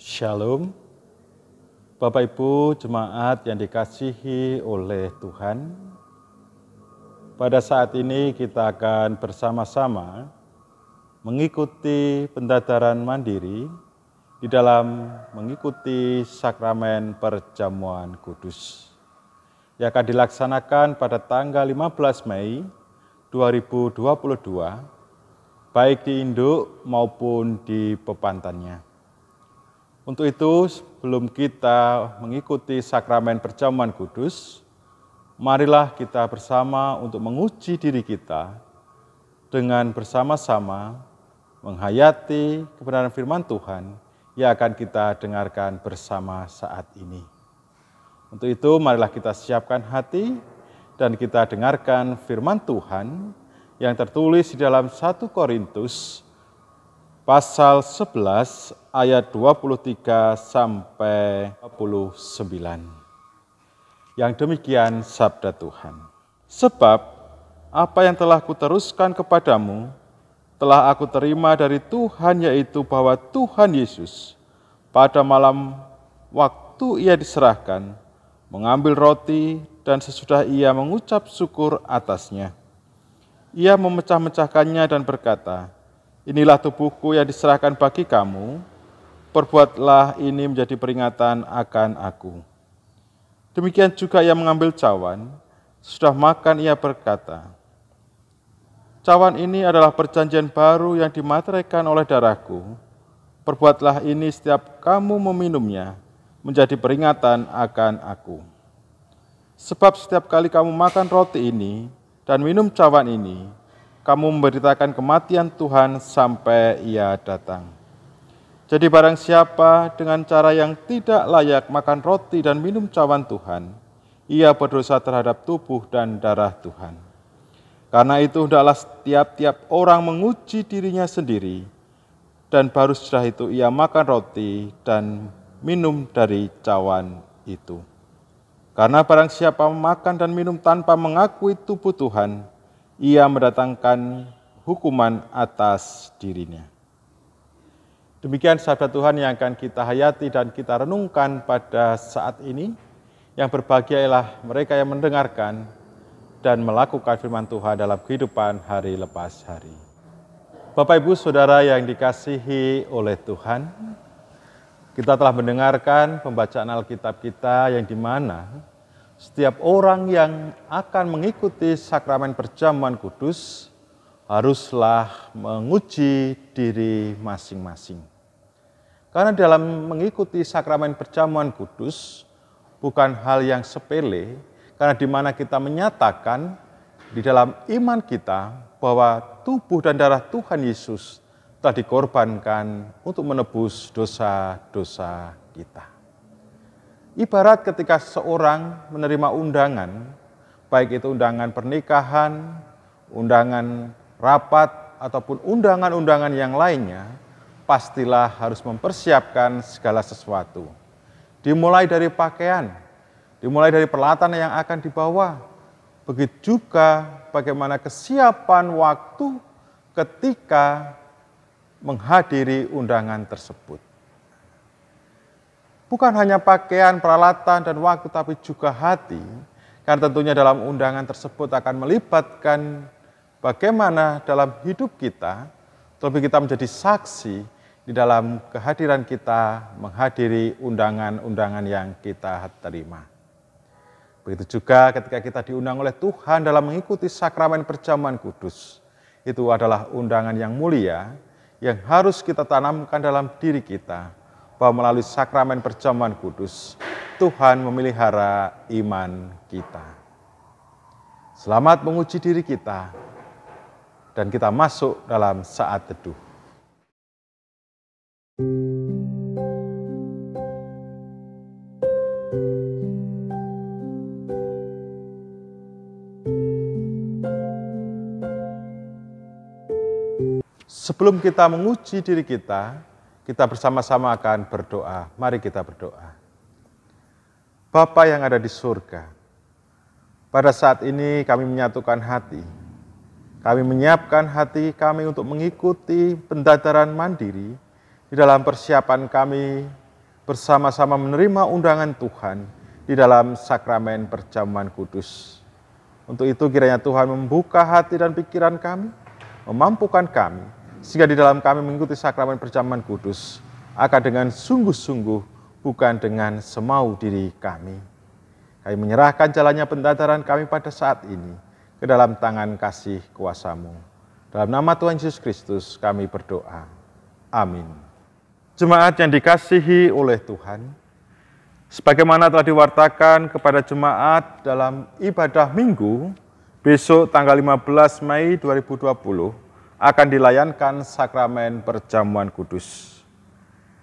Shalom, Bapak Ibu jemaat yang dikasihi oleh Tuhan. Pada saat ini kita akan bersama-sama mengikuti pendadaran mandiri di dalam mengikuti sakramen perjamuan kudus yang akan dilaksanakan pada tanggal 15 Mei 2022, baik di induk maupun di pepantannya. Untuk itu, sebelum kita mengikuti sakramen perjamuan kudus, marilah kita bersama untuk menguji diri kita dengan bersama-sama menghayati kebenaran firman Tuhan yang akan kita dengarkan bersama saat ini. Untuk itu, marilah kita siapkan hati dan kita dengarkan firman Tuhan yang tertulis di dalam 1 Korintus pasal 11 ayat 23 sampai 29. Yang demikian sabda Tuhan. Sebab apa yang telah kuteruskan kepadamu telah aku terima dari Tuhan, yaitu bahwa Tuhan Yesus pada malam waktu ia diserahkan mengambil roti dan sesudah ia mengucap syukur atasnya, ia memecah-mecahkannya dan berkata, "Inilah tubuhku yang diserahkan bagi kamu, perbuatlah ini menjadi peringatan akan aku." Demikian juga ia mengambil cawan, sudah makan ia berkata, "Cawan ini adalah perjanjian baru yang dimateraikan oleh darahku. Perbuatlah ini setiap kamu meminumnya, menjadi peringatan akan aku. Sebab setiap kali kamu makan roti ini dan minum cawan ini, kamu memberitakan kematian Tuhan sampai ia datang. Jadi barang siapa dengan cara yang tidak layak makan roti dan minum cawan Tuhan, ia berdosa terhadap tubuh dan darah Tuhan. Karena itu hendaklah tiap-tiap orang menguji dirinya sendiri, dan baru setelah itu ia makan roti dan minum dari cawan itu. Karena barang siapa makan dan minum tanpa mengakui tubuh Tuhan, ia mendatangkan hukuman atas dirinya." Demikian sabda Tuhan yang akan kita hayati dan kita renungkan pada saat ini. Yang berbahagia ialah mereka yang mendengarkan dan melakukan firman Tuhan dalam kehidupan hari lepas hari. Bapak Ibu Saudara yang dikasihi oleh Tuhan, kita telah mendengarkan pembacaan Alkitab kita yang dimana setiap orang yang akan mengikuti sakramen perjamuan kudus haruslah menguji diri masing-masing. Karena dalam mengikuti sakramen perjamuan kudus bukan hal yang sepele, karena di mana kita menyatakan di dalam iman kita bahwa tubuh dan darah Tuhan Yesus telah dikorbankan untuk menebus dosa-dosa kita. Ibarat ketika seseorang menerima undangan, baik itu undangan pernikahan, undangan rapat, ataupun undangan-undangan yang lainnya, pastilah harus mempersiapkan segala sesuatu. Dimulai dari pakaian, dimulai dari peralatan yang akan dibawa, begitu juga bagaimana kesiapan waktu ketika menghadiri undangan tersebut. Bukan hanya pakaian, peralatan, dan waktu, tapi juga hati. Karena tentunya dalam undangan tersebut akan melibatkan bagaimana dalam hidup kita, terlebih kita menjadi saksi di dalam kehadiran kita menghadiri undangan-undangan yang kita terima. Begitu juga ketika kita diundang oleh Tuhan dalam mengikuti sakramen perjamuan kudus. Itu adalah undangan yang mulia yang harus kita tanamkan dalam diri kita, bahwa melalui sakramen perjamuan kudus, Tuhan memelihara iman kita. Selamat menguji diri kita, dan kita masuk dalam saat teduh. Sebelum kita menguji diri kita bersama-sama akan berdoa. Mari kita berdoa. Bapa yang ada di surga, pada saat ini kami menyatukan hati. Kami menyiapkan hati kami untuk mengikuti pendadaran mandiri di dalam persiapan kami bersama-sama menerima undangan Tuhan di dalam sakramen perjamuan kudus. Untuk itu kiranya Tuhan membuka hati dan pikiran kami, memampukan kami, sehingga di dalam kami mengikuti sakramen perjamuan kudus akan dengan sungguh-sungguh, bukan dengan semau diri kami. Kami menyerahkan jalannya pendadaran kami pada saat ini ke dalam tangan kasih kuasa-Mu. Dalam nama Tuhan Yesus Kristus kami berdoa. Amin. Jemaat yang dikasihi oleh Tuhan, sebagaimana telah diwartakan kepada jemaat dalam ibadah minggu, besok tanggal 15 Mei 2020 akan dilayankan sakramen perjamuan kudus.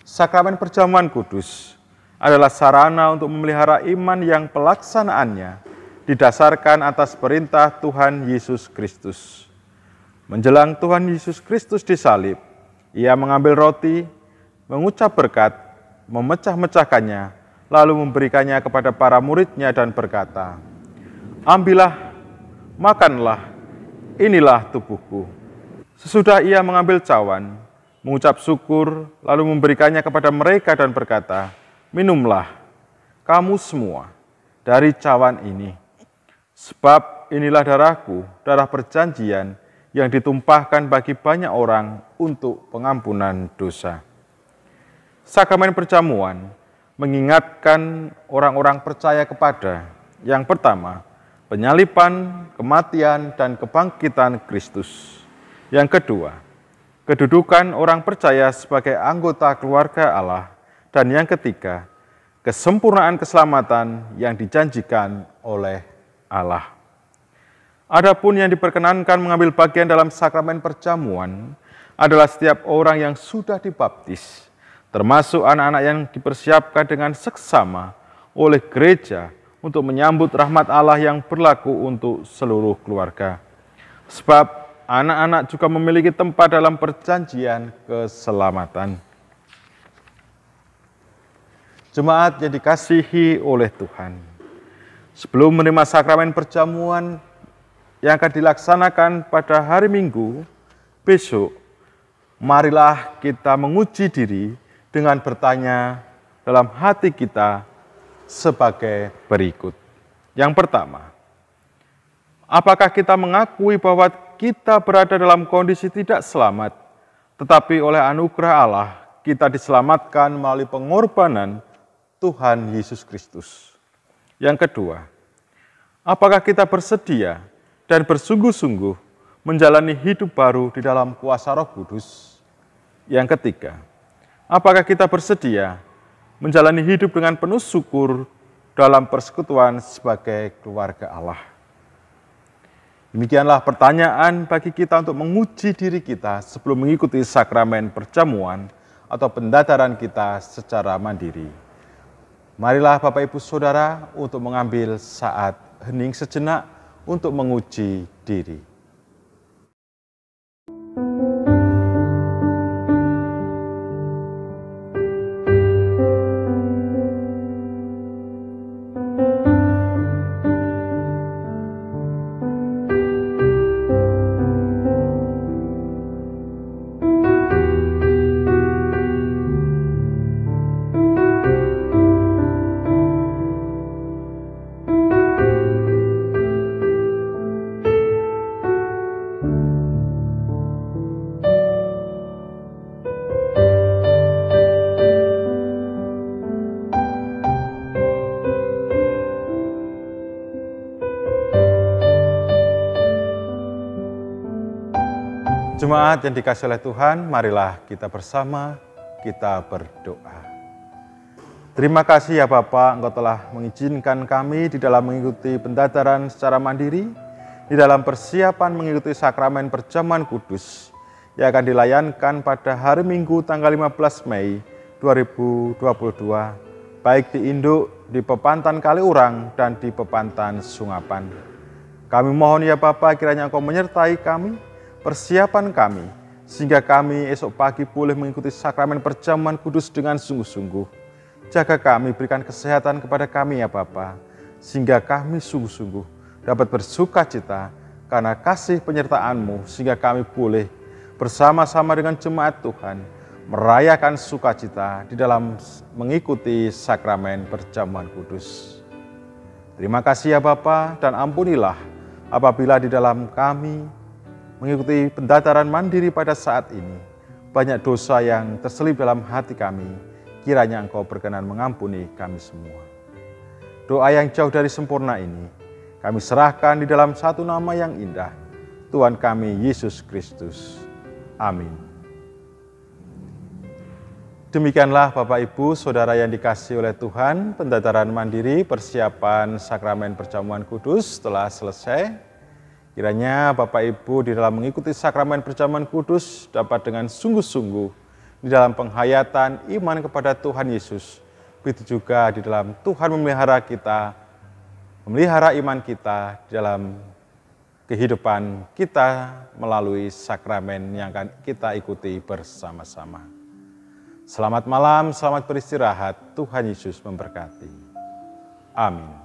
Sakramen perjamuan kudus adalah sarana untuk memelihara iman yang pelaksanaannya didasarkan atas perintah Tuhan Yesus Kristus. Menjelang Tuhan Yesus Kristus disalib, Ia mengambil roti, mengucap berkat, memecah-mecahkannya, lalu memberikannya kepada para murid-Nya dan berkata, "Ambillah, makanlah, inilah tubuhku." Sesudah Ia mengambil cawan, mengucap syukur, lalu memberikannya kepada mereka dan berkata, "Minumlah, kamu semua, dari cawan ini. Sebab inilah darahku, darah perjanjian yang ditumpahkan bagi banyak orang untuk pengampunan dosa." Sakramen perjamuan mengingatkan orang-orang percaya kepada yang pertama, penyaliban, kematian, dan kebangkitan Kristus. Yang kedua, kedudukan orang percaya sebagai anggota keluarga Allah. Dan yang ketiga, kesempurnaan keselamatan yang dijanjikan oleh Allah. Adapun yang diperkenankan mengambil bagian dalam sakramen perjamuan adalah setiap orang yang sudah dibaptis, termasuk anak-anak yang dipersiapkan dengan seksama oleh gereja untuk menyambut rahmat Allah yang berlaku untuk seluruh keluarga. Sebab anak-anak juga memiliki tempat dalam perjanjian keselamatan. Jemaat yang dikasihi oleh Tuhan, sebelum menerima sakramen perjamuan yang akan dilaksanakan pada hari Minggu besok, marilah kita menguji diri dengan bertanya dalam hati kita sebagai berikut. Yang pertama, apakah kita mengakui bahwa kita berada dalam kondisi tidak selamat, tetapi oleh anugerah Allah kita diselamatkan melalui pengorbanan Tuhan Yesus Kristus? Yang kedua, apakah kita bersedia dan bersungguh-sungguh menjalani hidup baru di dalam kuasa Roh Kudus? Yang ketiga, apakah kita bersedia menjalani hidup dengan penuh syukur dalam persekutuan sebagai keluarga Allah? Demikianlah pertanyaan bagi kita untuk menguji diri kita sebelum mengikuti sakramen perjamuan atau pendadaran kita secara mandiri. Marilah Bapak Ibu Saudara untuk mengambil saat hening sejenak untuk menguji diri. Jemaat yang dikasihi oleh Tuhan, marilah kita bersama, kita berdoa. Terima kasih ya Bapa, Engkau telah mengizinkan kami di dalam mengikuti pendadaran secara mandiri, di dalam persiapan mengikuti sakramen perjamuan kudus yang akan dilayankan pada hari Minggu tanggal 15 Mei 2022, baik di Induk, di Pepantan Kaliurang, dan di Pepantan Sungapan. Kami mohon ya Bapa, kiranya Engkau menyertai kami, persiapan kami, sehingga kami esok pagi boleh mengikuti sakramen perjamuan kudus dengan sungguh-sungguh. Jaga kami, berikan kesehatan kepada kami ya Bapa, sehingga kami sungguh-sungguh dapat bersuka cita karena kasih penyertaan-Mu, sehingga kami boleh bersama-sama dengan jemaat Tuhan merayakan sukacita di dalam mengikuti sakramen perjamuan kudus. Terima kasih ya Bapa, dan ampunilah apabila di dalam kami mengikuti pendataran mandiri pada saat ini banyak dosa yang terselip dalam hati kami. Kiranya Engkau berkenan mengampuni kami semua. Doa yang jauh dari sempurna ini kami serahkan di dalam satu nama yang indah, Tuhan kami Yesus Kristus. Amin. Demikianlah Bapak Ibu Saudara yang dikasihi oleh Tuhan, pendataran mandiri persiapan sakramen perjamuan kudus telah selesai. Kiranya Bapak Ibu di dalam mengikuti sakramen perjamuan kudus dapat dengan sungguh-sungguh di dalam penghayatan iman kepada Tuhan Yesus. Begitu juga di dalam Tuhan memelihara kita, memelihara iman kita di dalam kehidupan kita melalui sakramen yang akan kita ikuti bersama-sama. Selamat malam, selamat beristirahat. Tuhan Yesus memberkati. Amin.